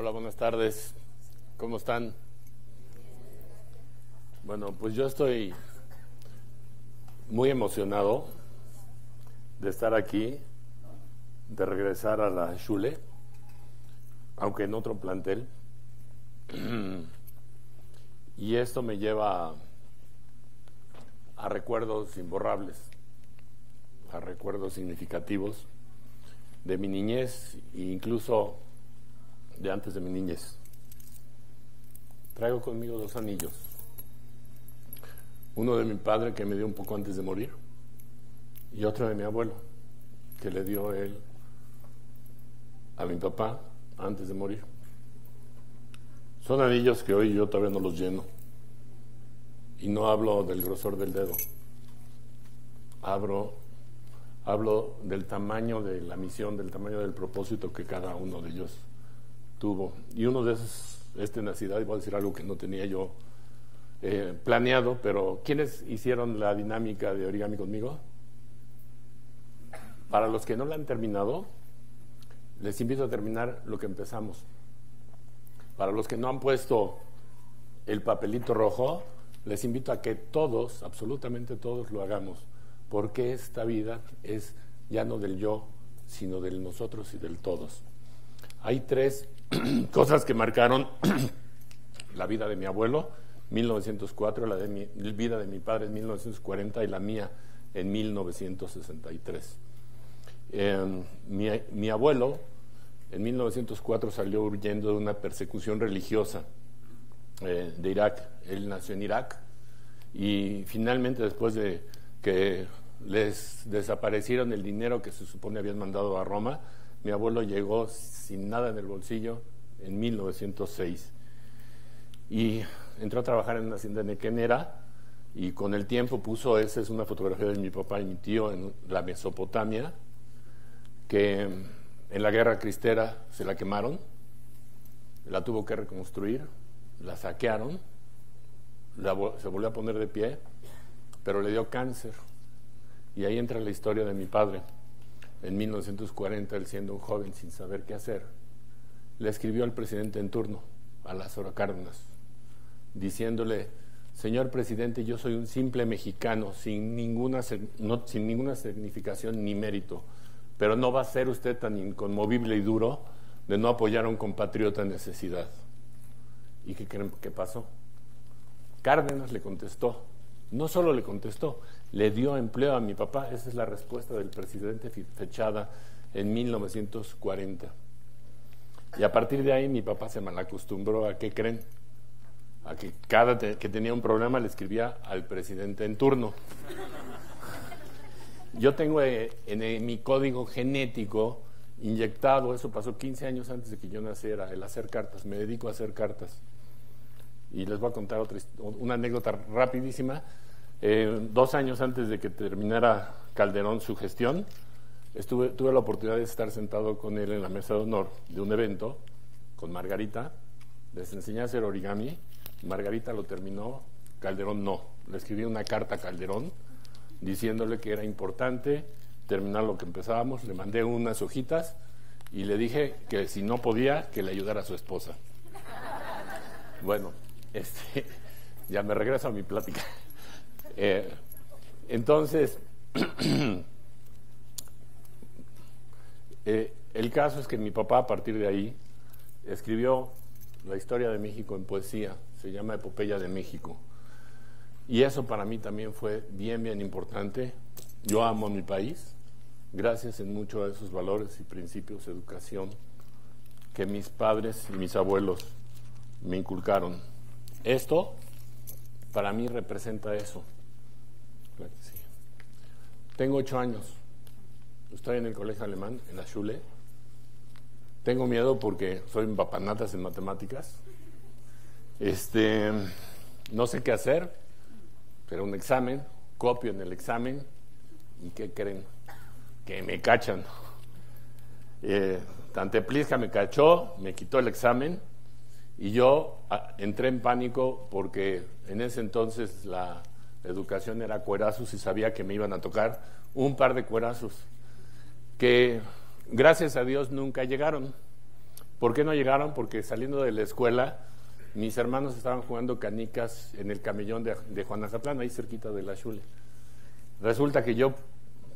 Hola, buenas tardes. ¿Cómo están? Bueno, pues yo estoy muy emocionado de estar aquí, de regresar a la Schule, aunque en otro plantel. Y esto me lleva a recuerdos imborrables, a recuerdos significativos de mi niñez e incluso de antes de mi niñez. Traigo conmigo 2 anillos. Uno de mi padre, que me dio un poco antes de morir, y otro de mi abuelo, que le dio él a mi papá antes de morir. Son anillos que hoy yo todavía no los lleno. Y no hablo del grosor del dedo. Hablo del tamaño de la misión, del tamaño del propósito que cada uno de ellos tuvo. Y uno de esos es tenacidad, y voy a decir algo que no tenía yo planeado, pero ¿quiénes hicieron la dinámica de origami conmigo? Para los que no la han terminado, les invito a terminar lo que empezamos. Para los que no han puesto el papelito rojo, les invito a que todos, absolutamente todos, lo hagamos, porque esta vida es ya no del yo, sino del nosotros y del todos. Hay 3 cosas que marcaron la vida de mi abuelo, 1904, la vida de mi padre en 1940 y la mía en 1963. Mi abuelo en 1904 salió huyendo de una persecución religiosa de Irak. Él nació en Irak y finalmente, después de que les desaparecieron el dinero que se supone habían mandado a Roma, mi abuelo llegó sin nada en el bolsillo en 1906 y entró a trabajar en una hacienda nequenera, y con el tiempo puso, esa es una fotografía de mi papá y mi tío en la Mesopotamia, que en la guerra cristera se la quemaron, la tuvo que reconstruir, la saquearon, se volvió a poner de pie, pero le dio cáncer. Y ahí entra la historia de mi padre. En 1940, él siendo un joven sin saber qué hacer, le escribió al presidente en turno, a Lázaro Cárdenas, diciéndole: señor presidente, yo soy un simple mexicano, sin ninguna significación ni mérito, pero no va a ser usted tan inconmovible y duro de no apoyar a un compatriota en necesidad. ¿Y qué creen que pasó? Cárdenas le contestó. No solo le contestó, le dio empleo a mi papá. Esa es la respuesta del presidente fechada en 1940. Y a partir de ahí mi papá se malacostumbró a, ¿qué creen? A que cada que tenía un problema le escribía al presidente en turno. Yo tengo en mi código genético inyectado, eso pasó 15 años antes de que yo naciera, el hacer cartas. Me dedico a hacer cartas. Y les voy a contar una anécdota rapidísima. 2 años antes de que terminara Calderón su gestión, tuve la oportunidad de estar sentado con él en la mesa de honor de un evento con Margarita. Les enseñé a hacer origami. Margarita lo terminó, Calderón no. Le escribí una carta a Calderón diciéndole que era importante terminar lo que empezábamos. Le mandé unas hojitas y le dije que si no podía, que le ayudara a su esposa. Bueno, ya me regreso a mi plática. Entonces, el caso es que mi papá, a partir de ahí, escribió la historia de México en poesía. Se llama Epopeya de México. Y eso para mí también fue bien, bien importante. Yo amo a mi país, gracias en mucho a esos valores y principios de educación que mis padres y mis abuelos me inculcaron. Esto para mí representa eso. Sí. Tengo 8 años. Estoy en el colegio alemán, en la Schule. Tengo miedo porque soy un papanatas en matemáticas. No sé qué hacer, pero un examen, copio en el examen, ¿y qué creen? Que me cachan. Tanteplisca me cachó, me quitó el examen, y yo entré en pánico porque en ese entonces la educación era cuerazos y sabía que me iban a tocar un par de cuerazos que gracias a Dios nunca llegaron, ¿Por qué no llegaron? Porque saliendo de la escuela, mis hermanos estaban jugando canicas en el camellón de Juanacatlán, ahí cerquita de la Xule. Resulta que yo,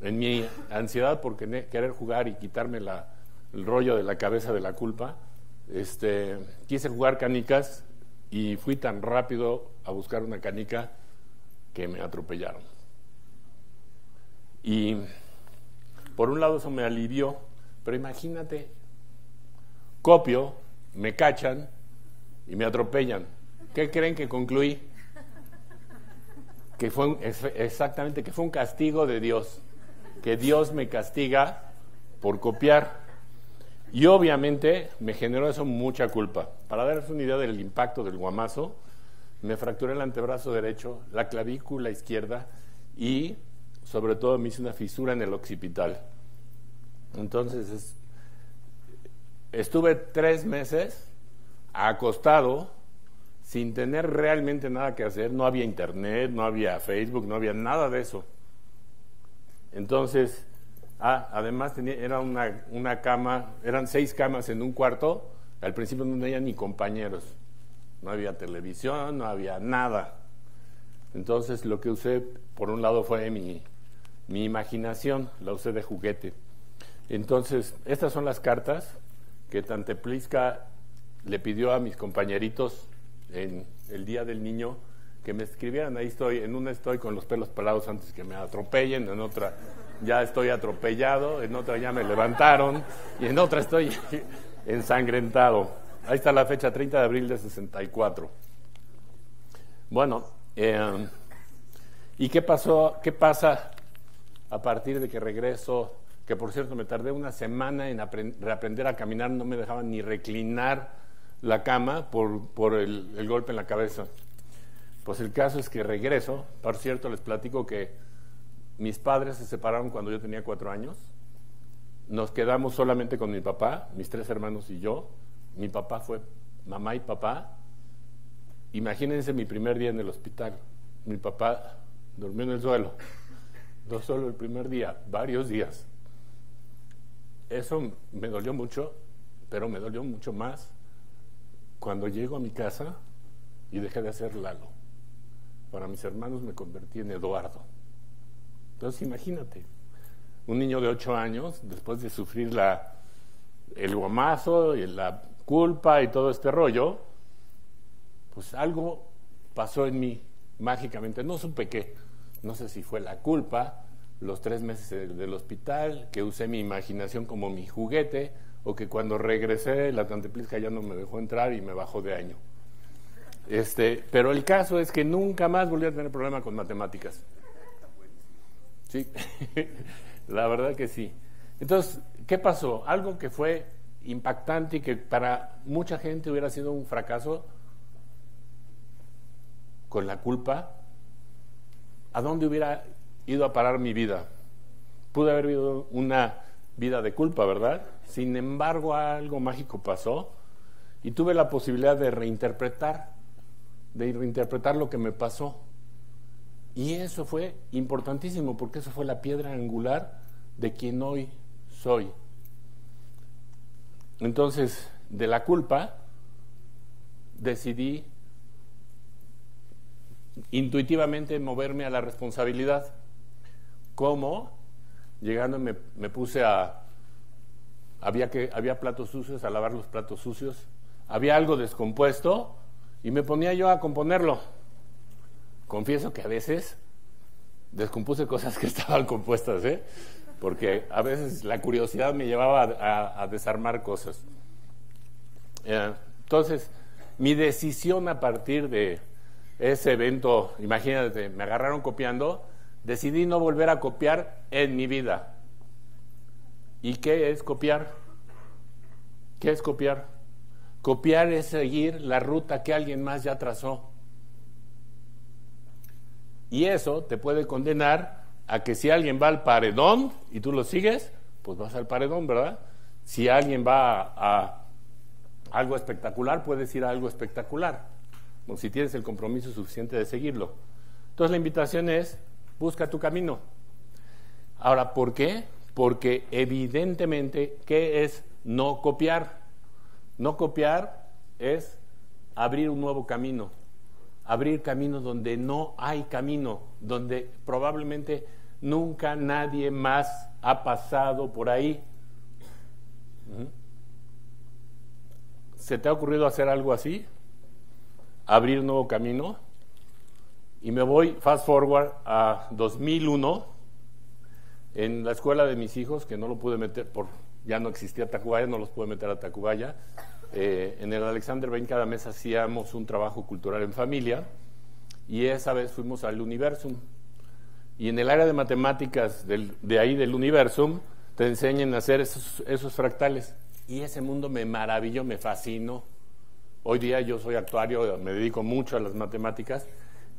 en mi ansiedad por querer jugar y quitarme el rollo de la cabeza de la culpa, quise jugar canicas y fui tan rápido a buscar una canica que me atropellaron. Y por un lado eso me alivió, pero imagínate, copio, me cachan y me atropellan. ¿Qué creen que concluí? Que fue exactamente, que fue un castigo de Dios, que Dios me castiga por copiar. Y obviamente me generó eso mucha culpa. Para darles una idea del impacto del guamazo, me fracturé el antebrazo derecho, la clavícula izquierda y sobre todo me hice una fisura en el occipital. Entonces estuve 3 meses acostado sin tener realmente nada que hacer. No había internet, no había Facebook, no había nada de eso. Entonces, además era una cama, eran 6 camas en un cuarto. Al principio no tenía ni compañeros, no había televisión, no había nada. Entonces lo que usé por un lado fue mi imaginación, la usé de juguete. Entonces estas son las cartas que Tanteplisca le pidió a mis compañeritos en el Día del Niño que me escribieran. Ahí estoy, en una estoy con los pelos parados antes que me atropellen, en otra ya estoy atropellado, en otra ya me levantaron y en otra estoy ensangrentado. Ahí está la fecha, 30 de abril de 64. Bueno, ¿y qué pasó? ¿Qué pasa a partir de que regreso? Que por cierto me tardé una semana en reaprender a caminar, no me dejaban ni reclinar la cama por el golpe en la cabeza. Pues el caso es que regreso. Por cierto, les platico que mis padres se separaron cuando yo tenía 4 años. Nos quedamos solamente con mi papá, mis 3 hermanos y yo. Mi papá fue mamá y papá. Imagínense mi primer día en el hospital. Mi papá durmió en el suelo. No solo el primer día, varios días. Eso me dolió mucho, pero me dolió mucho más cuando llego a mi casa y dejé de ser Lalo. Para mis hermanos me convertí en Eduardo. Entonces imagínate, un niño de 8 años, después de sufrir el guamazo y la culpa y todo este rollo, pues algo pasó en mí mágicamente. No supe qué, no sé si fue la culpa, los 3 meses del hospital, que usé mi imaginación como mi juguete, o que cuando regresé la Tanteplisca ya no me dejó entrar y me bajó de año. Pero el caso es que nunca más volví a tener problema con matemáticas. Sí, la verdad que sí. Entonces, ¿qué pasó? Algo que fue impactante y que para mucha gente hubiera sido un fracaso, con la culpa, ¿a dónde hubiera ido a parar mi vida? Pude haber vivido una vida de culpa, ¿verdad? Sin embargo, algo mágico pasó y tuve la posibilidad de reinterpretar lo que me pasó. Y eso fue importantísimo, porque eso fue la piedra angular de quien hoy soy. Entonces, de la culpa, decidí intuitivamente moverme a la responsabilidad. ¿Cómo? Llegando me puse había platos sucios, a lavar los platos sucios, había algo descompuesto y me ponía yo a componerlo. Confieso que a veces descompuse cosas que estaban compuestas, porque a veces la curiosidad me llevaba a desarmar cosas. Entonces, mi decisión a partir de ese evento, imagínate, me agarraron copiando, decidí no volver a copiar en mi vida. ¿Y qué es copiar? ¿Qué es copiar? Copiar es seguir la ruta que alguien más ya trazó. Y eso te puede condenar a que si alguien va al paredón y tú lo sigues, pues vas al paredón, ¿verdad? Si alguien va a algo espectacular, puedes ir a algo espectacular, o si tienes el compromiso suficiente de seguirlo. Entonces la invitación es, busca tu camino. Ahora, ¿por qué? Porque evidentemente, ¿qué es no copiar? No copiar es abrir un nuevo camino, abrir caminos donde no hay camino, donde probablemente nunca nadie más ha pasado por ahí. ¿Se te ha ocurrido hacer algo así? Abrir un nuevo camino. Y me voy fast forward a 2001, en la escuela de mis hijos, que no lo pude meter, ya no existía Tacubaya, no los pude meter a Tacubaya. En el Alexander Bain cada mes hacíamos un trabajo cultural en familia, y esa vez fuimos al Universum. Y en el área de matemáticas de ahí del Universum, te enseñan a hacer esos fractales. Y ese mundo me maravilló, me fascinó. Hoy día yo soy actuario, me dedico mucho a las matemáticas,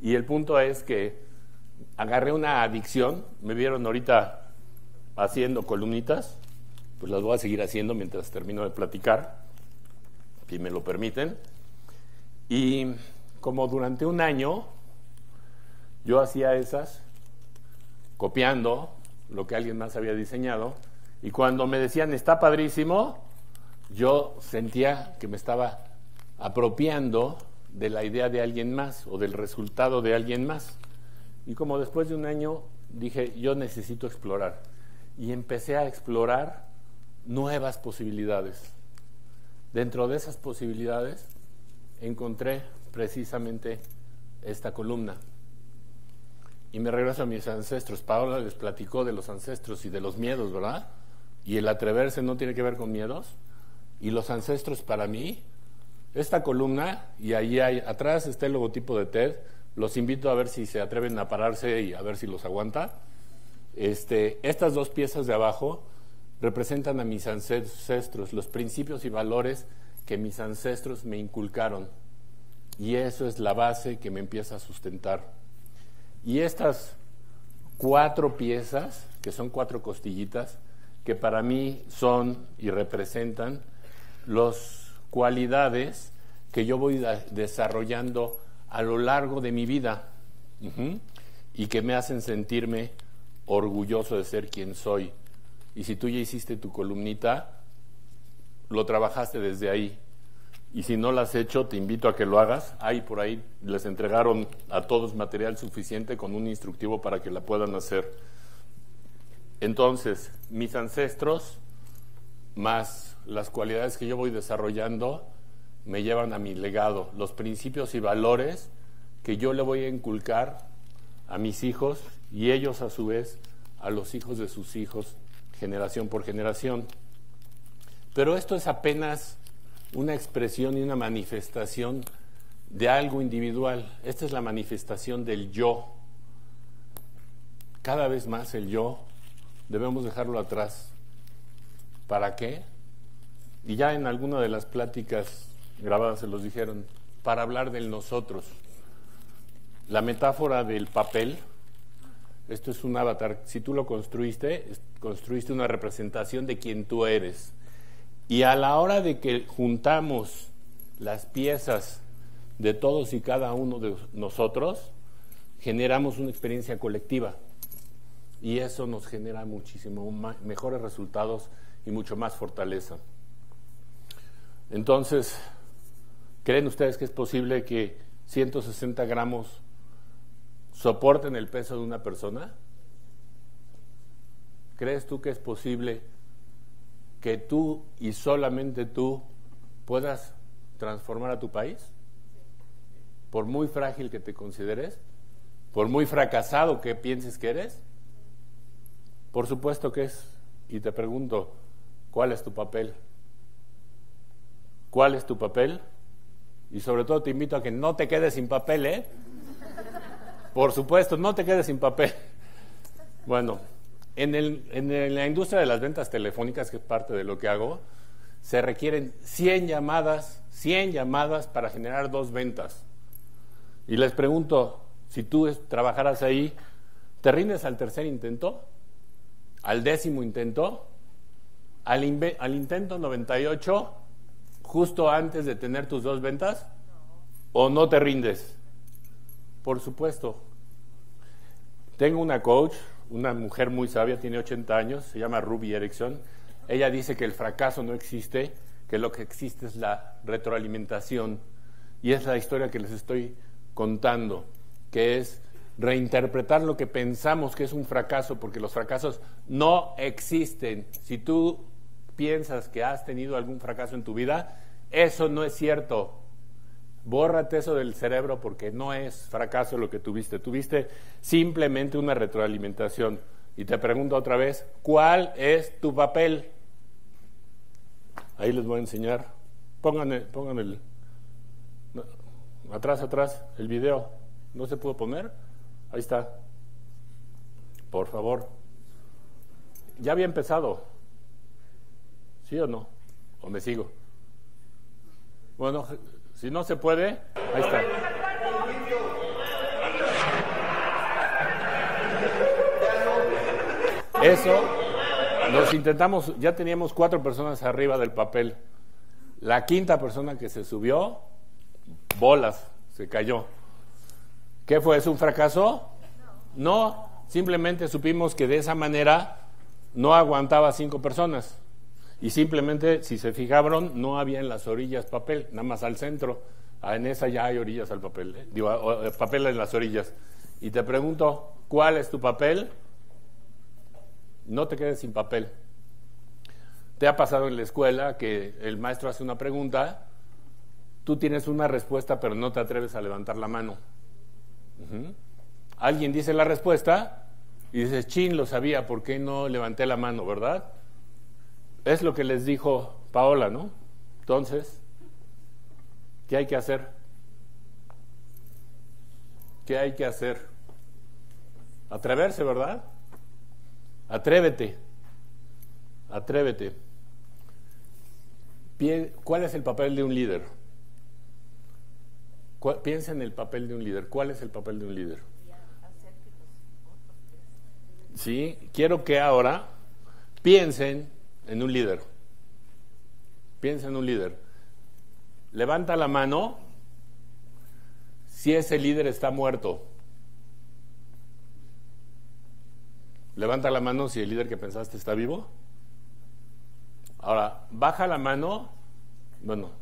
y el punto es que agarré una adicción. Me vieron ahorita haciendo columnitas, pues las voy a seguir haciendo mientras termino de platicar, si me lo permiten. Y como durante un año yo hacía esas, copiando lo que alguien más había diseñado, y cuando me decían está padrísimo, yo sentía que me estaba apropiando de la idea de alguien más o del resultado de alguien más. Y como después de un año dije, yo necesito explorar. Y empecé a explorar nuevas posibilidades. Dentro de esas posibilidades encontré precisamente esta columna. Y me regreso a mis ancestros. Paola les platicó de los ancestros y de los miedos, ¿verdad? Y el atreverse no tiene que ver con miedos. Y los ancestros para mí, esta columna, y ahí atrás está el logotipo de TED. Los invito a ver si se atreven a pararse y a ver si los aguanta. Estas dos piezas de abajo representan a mis ancestros, los principios y valores que mis ancestros me inculcaron. Y eso es la base que me empieza a sustentar. Y estas 4 piezas, que son 4 costillitas, que para mí son y representan las cualidades que yo voy desarrollando a lo largo de mi vida, y que me hacen sentirme orgulloso de ser quien soy. Y si tú ya hiciste tu columnita, lo trabajaste desde ahí. Y si no lo has hecho, te invito a que lo hagas. Ahí por ahí les entregaron a todos material suficiente con un instructivo para que la puedan hacer. Entonces, mis ancestros, más las cualidades que yo voy desarrollando, me llevan a mi legado, los principios y valores que yo le voy a inculcar a mis hijos, y ellos a su vez a los hijos de sus hijos, generación por generación. Pero esto es apenas una expresión y una manifestación de algo individual. Esta es la manifestación del yo. Cada vez más el yo debemos dejarlo atrás. ¿Para qué? Y ya en alguna de las pláticas grabadas se los dijeron, para hablar del nosotros. La metáfora del papel, esto es un avatar. Si tú lo construiste una representación de quien tú eres. Y a la hora de que juntamos las piezas de todos y cada uno de nosotros, generamos una experiencia colectiva. Y eso nos genera muchísimo mejores resultados y mucho más fortaleza. Entonces, ¿creen ustedes que es posible que 160 gramos soporten el peso de una persona? ¿Crees tú que es posible que tú y solamente tú puedas transformar a tu país? Por muy frágil que te consideres, por muy fracasado que pienses que eres, por supuesto que es. Y te pregunto, ¿cuál es tu papel? ¿Cuál es tu papel? Y sobre todo te invito a que no te quedes sin papel, ¿eh? Por supuesto, no te quedes sin papel. Bueno, en la industria de las ventas telefónicas, que es parte de lo que hago, se requieren 100 llamadas para generar 2 ventas. Y les pregunto, si tú trabajaras ahí, ¿te rindes al tercer intento? ¿Al 10º intento? ¿Al intento 98, justo antes de tener tus 2 ventas? ¿O no te rindes? Por supuesto. Tengo una coach, una mujer muy sabia, tiene 80 años, se llama Ruby Erickson. Ella dice que el fracaso no existe, que lo que existe es la retroalimentación, y es la historia que les estoy contando, que es reinterpretar lo que pensamos que es un fracaso, porque los fracasos no existen. Si tú piensas que has tenido algún fracaso en tu vida, eso no es cierto. Bórrate eso del cerebro, porque no es fracaso lo que tuviste. Tuviste simplemente una retroalimentación. Y te pregunto otra vez, ¿cuál es tu papel? Ahí les voy a enseñar. Pongan el atrás, el video. ¿No se pudo poner? Ahí está. Por favor. Ya había empezado. ¿Sí o no? ¿O me sigo? Bueno, si no se puede, ahí está. Eso, nos intentamos, ya teníamos 4 personas arriba del papel. La quinta persona que se subió, bolas, se cayó. ¿Qué fue? ¿Es un fracaso? No, simplemente supimos que de esa manera no aguantaba 5 personas. Y simplemente, si se fijaron, no había en las orillas papel, nada más al centro. En esa ya hay orillas al papel, digo, papel en las orillas. Y te pregunto, ¿cuál es tu papel? No te quedes sin papel. ¿Te ha pasado en la escuela que el maestro hace una pregunta, tú tienes una respuesta, pero no te atreves a levantar la mano? Alguien dice la respuesta y dices, chin, lo sabía, ¿por qué no levanté la mano, verdad? Es lo que les dijo Paola, ¿no? Entonces, ¿qué hay que hacer? ¿Qué hay que hacer? Atreverse, ¿verdad? Atrévete. Atrévete. ¿Cuál es el papel de un líder? Piensa en el papel de un líder. ¿Cuál es el papel de un líder? Sí, quiero que ahora piensen en un líder. Piensa en un líder. Levanta la mano si ese líder está muerto. Levanta la mano si el líder que pensaste está vivo. Ahora, baja la mano. Bueno,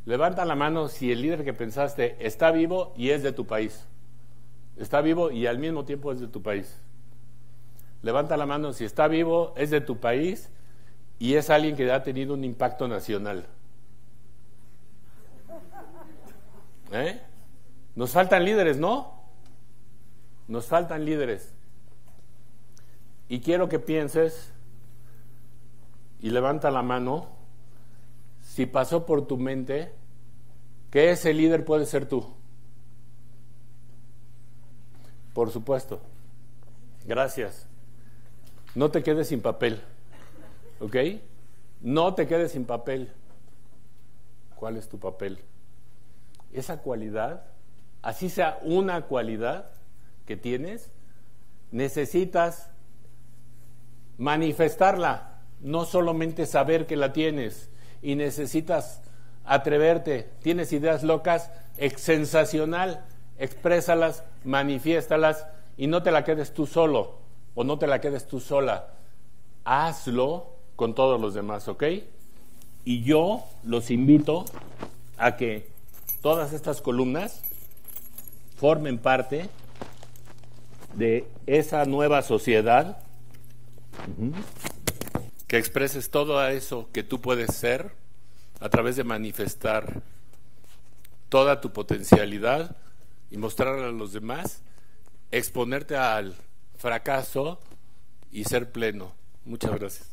levanta la mano si el líder que pensaste está vivo y es de tu país. Está vivo y al mismo tiempo es de tu país. Levanta la mano si está vivo, es de tu país y es alguien que ha tenido un impacto nacional. Nos faltan líderes, ¿no? Nos faltan líderes. Y quiero que pienses y levanta la mano si pasó por tu mente que ese líder puede ser tú. Por supuesto. Gracias. No te quedes sin papel, ¿ok? No te quedes sin papel. ¿Cuál es tu papel? Esa cualidad, así sea una cualidad que tienes, necesitas manifestarla, no solamente saber que la tienes, y necesitas atreverte. Tienes ideas locas, sensacional, exprésalas, manifiéstalas y no te la quedes tú solo o no te la quedes tú sola. Hazlo con todos los demás, ¿ok? Y yo los invito a que todas estas columnas formen parte de esa nueva sociedad, que expreses todo eso que tú puedes ser a través de manifestar toda tu potencialidad y mostrarla a los demás, exponerte al fracaso y ser pleno. Muchas gracias.